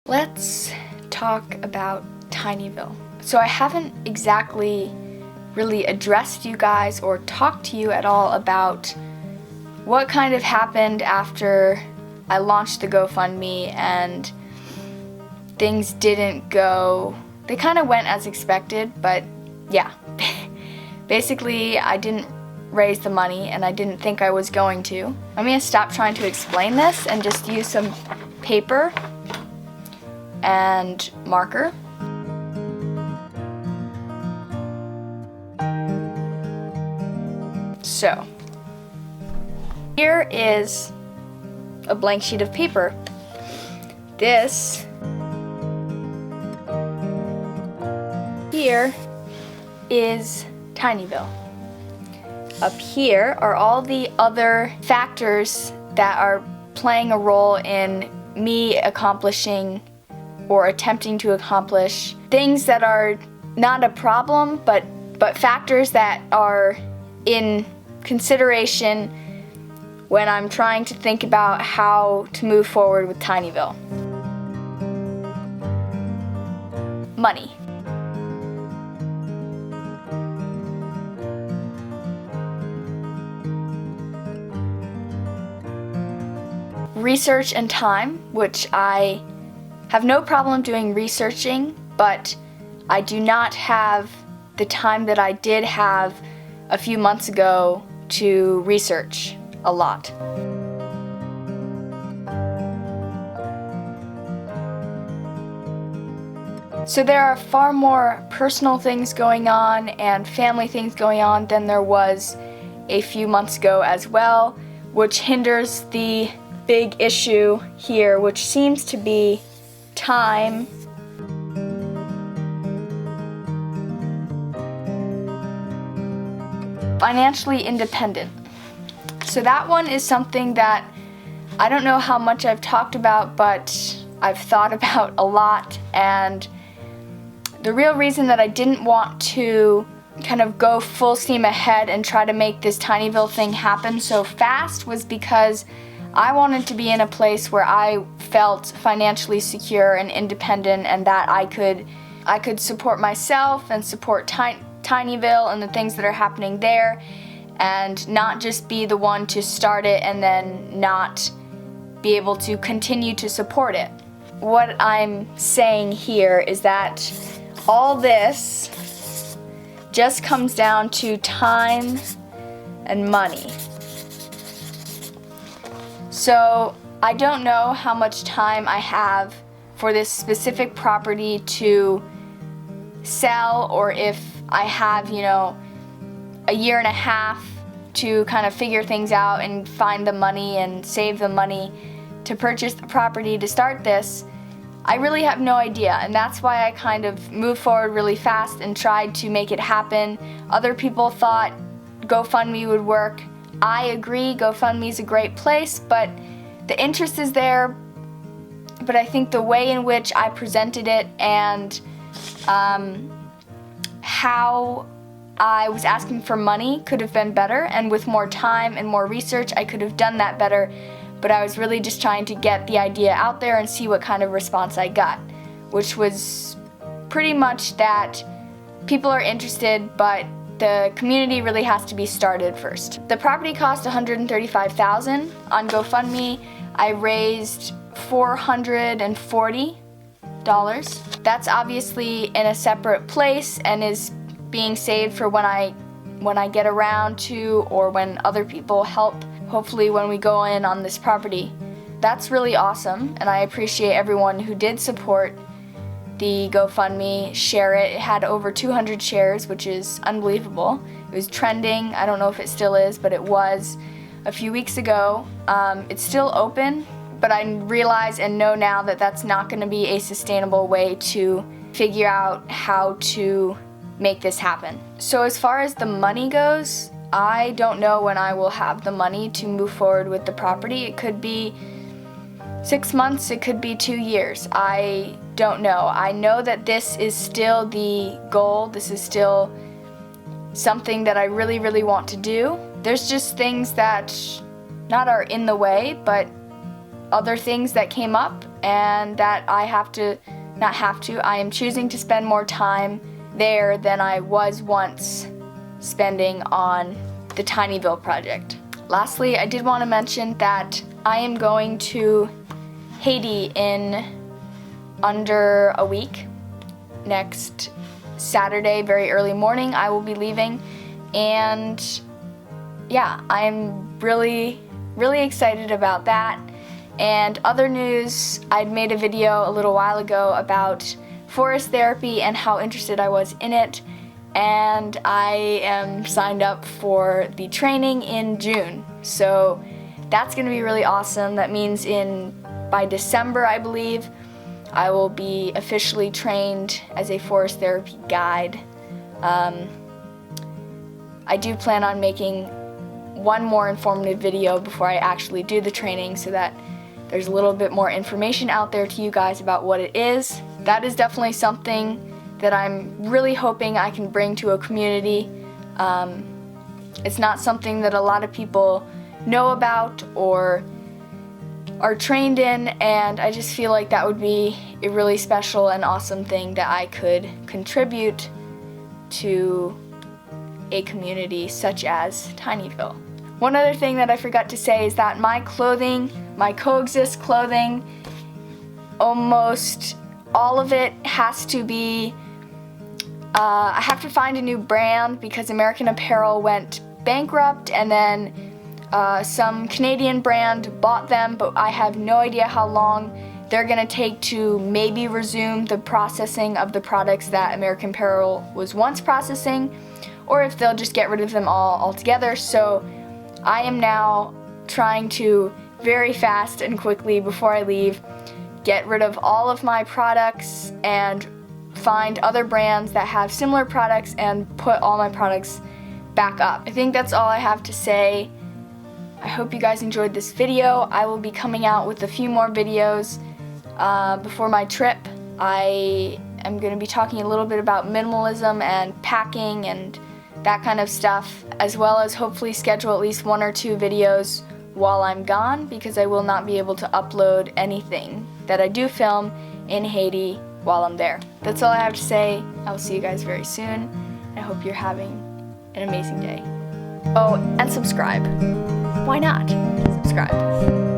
Let's talk about Tinyville. So I haven't exactly really addressed you guys or talked to you at all about what kind of happened after I launched the GoFundMe and things didn't go, they kind of went as expected, but yeah. Basically, I didn't raise the money and I didn't think I was going to. I'm gonna stop trying to explain this and just use some paper and marker. So, here is a blank sheet of paper. This here is Tinyville. Up here are all the other factors that are playing a role in me accomplishing or attempting to accomplish things that are not a problem, but factors that are in consideration when I'm trying to think about how to move forward with Tinyville. Money. Research and time, which I have no problem doing researching, but I do not have the time that I did have a few months ago to research a lot. So there are far more personal things going on and family things going on than there was a few months ago as well, which hinders the big issue here, which seems to be time. Financially independent. So that one is something that I don't know how much I've talked about, but I've thought about a lot, and the real reason that I didn't want to kind of go full steam ahead and try to make this Tinyville thing happen so fast was because I wanted to be in a place where I felt financially secure and independent, and that I could support myself and support Tinyville and the things that are happening there, and not just be the one to start it and then not be able to continue to support it. What I'm saying here is that all this just comes down to time and money. So I don't know how much time I have for this specific property to sell, or if I have, a year and a half to kind of figure things out and find the money and save the money to purchase the property to start this. I really have no idea, and that's why I kind of moved forward really fast and tried to make it happen. Other people thought GoFundMe would work. I agree, GoFundMe is a great place, but the interest is there, but I think the way in which I presented it and how I was asking for money could have been better, and with more time and more research I could have done that better, but I was really just trying to get the idea out there and see what kind of response I got, which was pretty much that people are interested, but the community really has to be started first. The property cost $135,000. On GoFundMe, I raised $440. That's obviously in a separate place and is being saved for when I get around to, or when other people help, hopefully when we go in on this property. That's really awesome, and I appreciate everyone who did support the GoFundMe, share it. It had over 200 shares, which is unbelievable. It was trending. I don't know if it still is, but it was a few weeks ago. It's still open, but I realize and know now that that's not going to be a sustainable way to figure out how to make this happen. So as far as the money goes, I don't know when I will have the money to move forward with the property. It could be 6 months, it could be 2 years. I don't know. I know that this is still the goal. This is still something that I really, really want to do. There's just things that not are in the way, but other things that came up, and that I am choosing to spend more time there than I was once spending on the Tinyville project. Lastly, I did want to mention that I am going to Haiti in under a week. Next Saturday, very early morning, I will be leaving, and yeah, I'm really excited about that. And other news, I'd made a video a little while ago about forest therapy and how interested I was in it, and I am signed up for the training in June. So that's going to be really awesome. That means by December, I believe, I will be officially trained as a forest therapy guide. I do plan on making one more informative video before I actually do the training so that there's a little bit more information out there to you guys about what it is. That is definitely something that I'm really hoping I can bring to a community. It's not something that a lot of people know about or are trained in, and I just feel like that would be a really special and awesome thing that I could contribute to a community such as Tinyville. One other thing that I forgot to say is that my clothing, my Coexist clothing, almost all of it has to be, I have to find a new brand because American Apparel went bankrupt, and then some Canadian brand bought them, but I have no idea how long they're gonna take to maybe resume the processing of the products that American Apparel was once processing, or if they'll just get rid of them all altogether. So I am now trying to very fast and quickly before I leave get rid of all of my products and find other brands that have similar products and put all my products back up. I think that's all I have to say. I hope you guys enjoyed this video. I will be coming out with a few more videos before my trip. I am going to be talking a little bit about minimalism and packing and that kind of stuff, as well as hopefully schedule at least 1 or 2 videos while I'm gone, because I will not be able to upload anything that I do film in Haiti while I'm there. That's all I have to say. I will see you guys very soon. I hope you're having an amazing day. Oh, and subscribe. Why not? Subscribe.